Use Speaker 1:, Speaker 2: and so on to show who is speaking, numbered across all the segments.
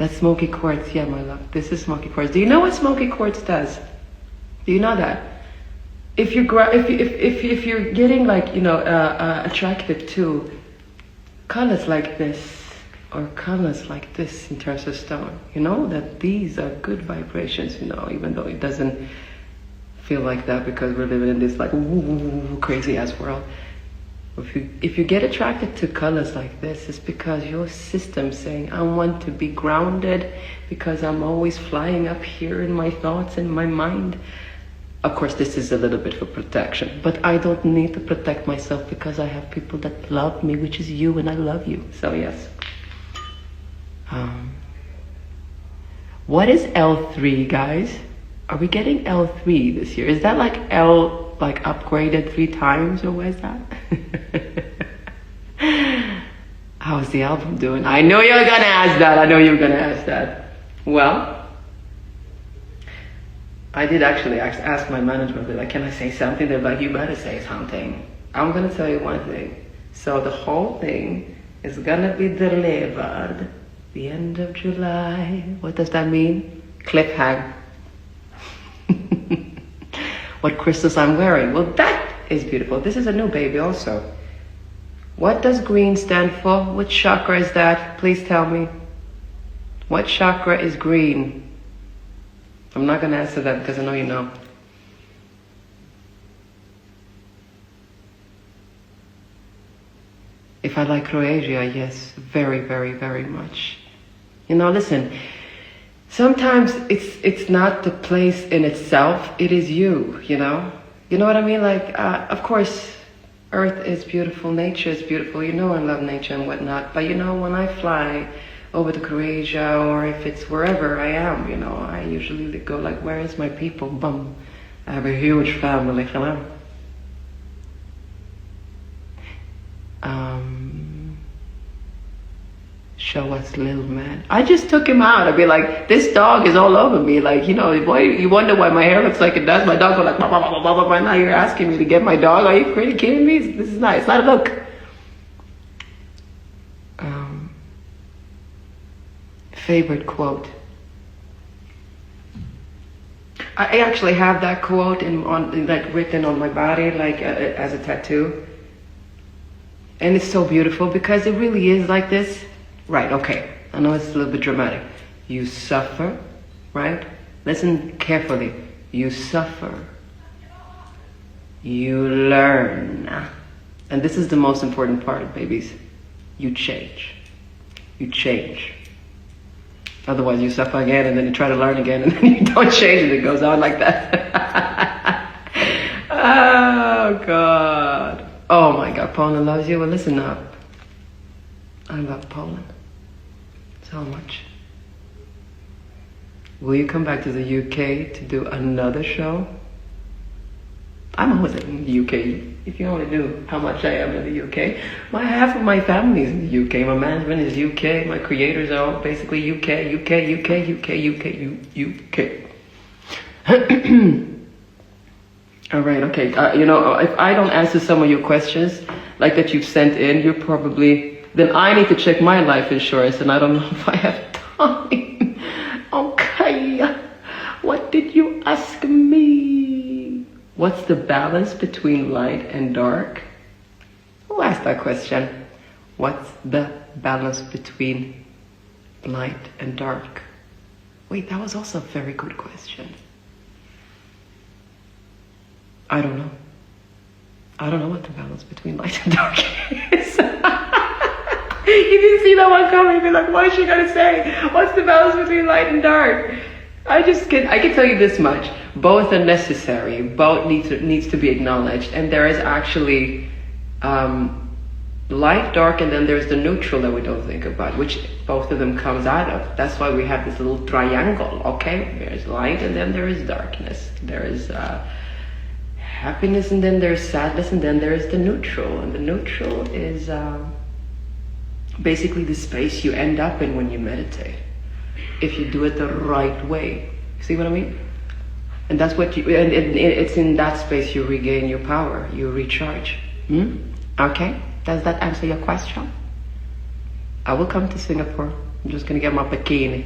Speaker 1: That's smoky quartz. Yeah, my love. This is smoky quartz. Do you know what smoky quartz does? Do you know that? If you're getting like, you know, attracted to colors like this or colors like this in terms of stone, you know that these are good vibrations, you know, even though it doesn't feel like that because we're living in this like crazy ass world. If you get attracted to colors like this, it's because your system's saying, I want to be grounded because I'm always flying up here in my thoughts and my mind. Of course, this is a little bit for protection, but I don't need to protect myself because I have people that love me, which is you, and I love you. So yes. What is L3, guys? Are we getting L3 this year? Is that like L, like upgraded 3 times, or what is that? How's the album doing? I know you're gonna ask that. I know you're gonna ask that. Well, I did actually ask my management, like, can I say something? They're like, you better say something. I'm gonna tell you one thing. So the whole thing is gonna be delivered the end of July. What does that mean? Cliffhanger. What crystals I'm wearing? Well, that is beautiful. This is a new baby also. What does green stand for? Which chakra is that? Please tell me. What chakra is green? I'm not going to answer that because I know you know. If I like Croatia, yes, very, very, very much. You know, listen, sometimes it's not the place in itself, it is you, you know? You know what I mean? Like, of course, Earth is beautiful, nature is beautiful, you know I love nature and whatnot, but you know, when I fly over to Croatia, or if it's wherever I am, you know, I usually go like, where is my people? Bum. I have a huge family, you know? Show us little man. I just took him out. I'd be like, this dog is all over me. Like, you know, boy, you wonder why my hair looks like it does. My dog go like, blah, blah, blah, blah, blah. Now you're asking me to get my dog. Are you pretty kidding me? This is not, it's not a look. Favorite quote. I actually have that quote like written on my body, like as a tattoo. And it's so beautiful because it really is like this. Right, okay. I know it's a little bit dramatic. You suffer, right? Listen carefully. You suffer. You learn. And this is the most important part, babies. You change. You change. Otherwise you suffer again and then you try to learn again and then you don't change and it goes on like that. Oh God. Oh my God, Poland loves you. Well, listen up. I love Poland so much. Will you come back to the UK to do another show? I'm always in the UK. If you only knew how much I am in the UK. Half of my family is in the UK. My management is UK. My creators are all basically UK. All right, okay. You know, if I don't answer some of your questions, like that you've sent in, you're probably... Then I need to check my life insurance, and I don't know if I have time. Okay. What did you ask me? What's the balance between light and dark? Who asked that question? What's the balance between light and dark? Wait, that was also a very good question. I don't know. I don't know what the balance between light and dark is. You didn't see that one coming. You'd be like, what is she gonna say? What's the balance between light and dark? I can tell you this much. Both are necessary. Both needs to be acknowledged. And there is actually light, dark, and then there's the neutral that we don't think about, which both of them comes out of. That's why we have this little triangle, okay? There's light and then there is darkness. There is happiness and then there's sadness and then there is the neutral. And the neutral is basically the space you end up in when you meditate. If you do it the right way. See what I mean? And that's what you, and it's in that space you regain your power, you recharge. Okay? Does that answer your question? I will come to Singapore I'm just gonna get my bikini.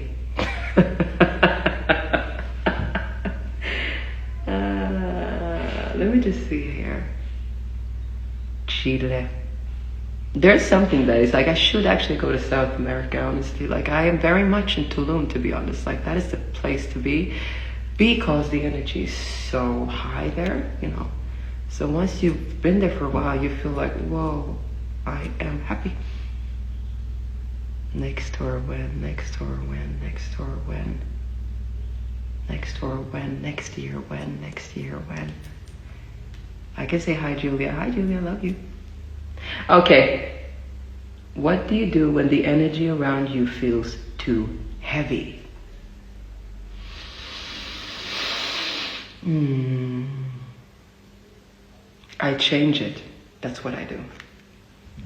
Speaker 1: Let me just see here. Chile. There's something that is like, I should actually go to South America, honestly. Like, I am very much in Tulum, to be honest. Like, that is the place to be because the energy is so high there, you know. So once you've been there for a while, you feel like, whoa, I am happy. Next door when, next door when, next door when, next door when, next year when, next year when. I can say hi, Julia. Hi, Julia, I love you. Okay. What do you do when the energy around you feels too heavy? I change it. That's what I do.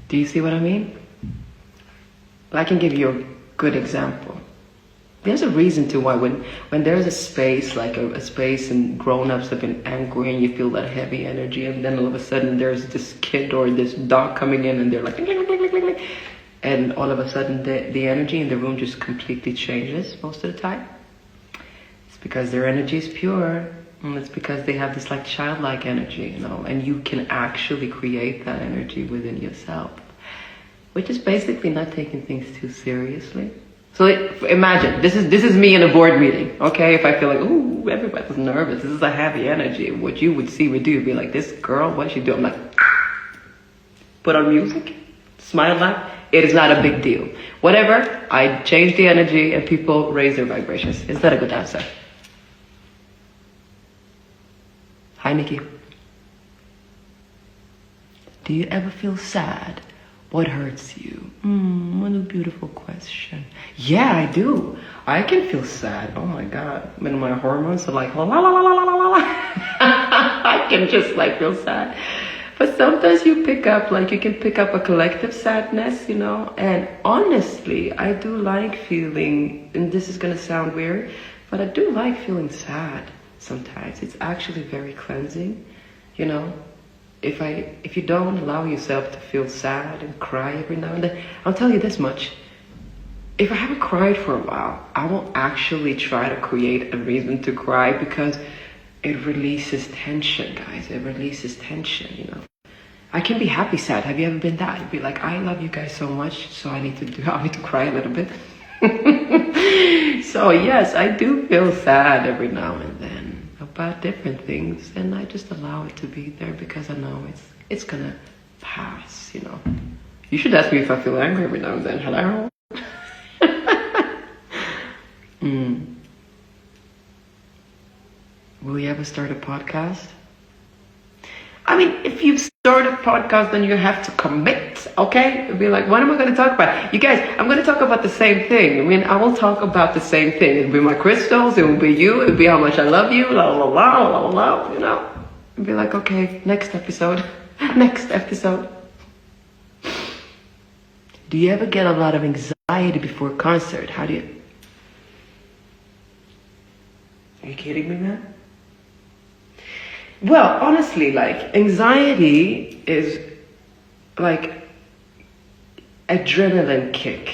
Speaker 1: Do you see what I mean? I can give you a good example. There's a reason to why when there's a space, like a space and grown-ups have been angry and you feel that heavy energy, and then all of a sudden there's this kid or this dog coming in and they're like, and all of a sudden the energy in the room just completely changes most of the time. It's because their energy is pure, and it's because they have this like childlike energy, you know, and you can actually create that energy within yourself, which is basically not taking things too seriously. So imagine, this is me in a board meeting, okay? If I feel like, ooh, everybody's nervous, this is a heavy energy, what you would see would do, be like, this girl, what is she doing? I'm like, put on music, smile, laugh. It is not a big deal. Whatever, I change the energy and people raise their vibrations. Is that a good answer? Hi, Nikki. Do you ever feel sad? What hurts you? What a beautiful question. Yeah, I do. I can feel sad. Oh my God. When my hormones are like, la la la la la la la. I can just like feel sad. But sometimes you pick up, like you can pick up a collective sadness, you know. And honestly, I do like feeling, and this is going to sound weird, but I do like feeling sad sometimes. It's actually very cleansing, you know. If you don't allow yourself to feel sad and cry every now and then, I'll tell you this much. If I haven't cried for a while, I won't actually try to create a reason to cry because it releases tension, guys. It releases tension, you know. I can be happy sad. Have you ever been that? You'd be like, I love you guys so much, so I need to cry a little bit. So yes, I do feel sad every now and then about different things, and I just allow it to be there because I know it's gonna pass, you know. You should ask me if I feel angry every now and then. Hello? Will you ever start a podcast? I mean, if you start a podcast, then you have to commit, okay? It'll be like, what am I going to talk about? You guys, I'm going to talk about the same thing. I mean, I will talk about the same thing. It'll be my crystals, it will be you, it'll be how much I love you, la la la la la la, you know? It'll be like, okay, next episode, next episode. Do you ever get a lot of anxiety before a concert? How do you... Are you kidding me, man? Well, honestly, like, anxiety is like adrenaline kick,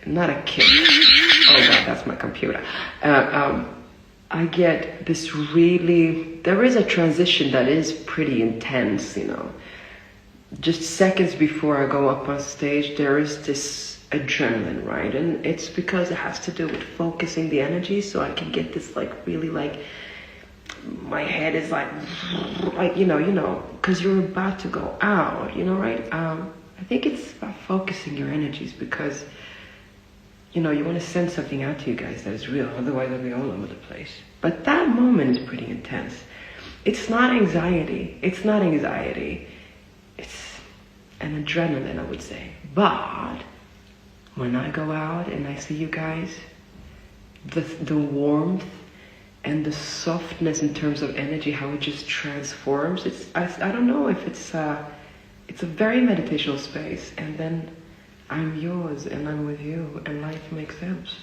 Speaker 1: not a kick. Oh God, that's my computer. I get this there is a transition that is pretty intense, you know. Just seconds before I go up on stage, there is this adrenaline, right? And it's because it has to do with focusing the energy, so I can get this like really like, my head is like you know, because you're about to go out, you know, right? I think it's about focusing your energies because, you know, you want to send something out to you guys that is real, otherwise they'll be all over the place. But that moment is pretty intense. It's not anxiety. It's an adrenaline, I would say. But when I go out and I see you guys, the warmth and the softness in terms of energy, how it just transforms. I don't know if it's a very meditational space, and then I'm yours and I'm with you and life makes sense.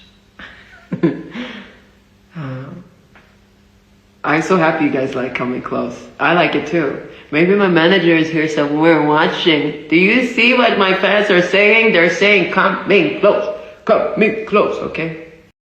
Speaker 1: I'm so happy you guys like coming close. I like it too. Maybe my manager is here somewhere watching. Do you see what my fans are saying? They're saying coming close, Come, me close, okay?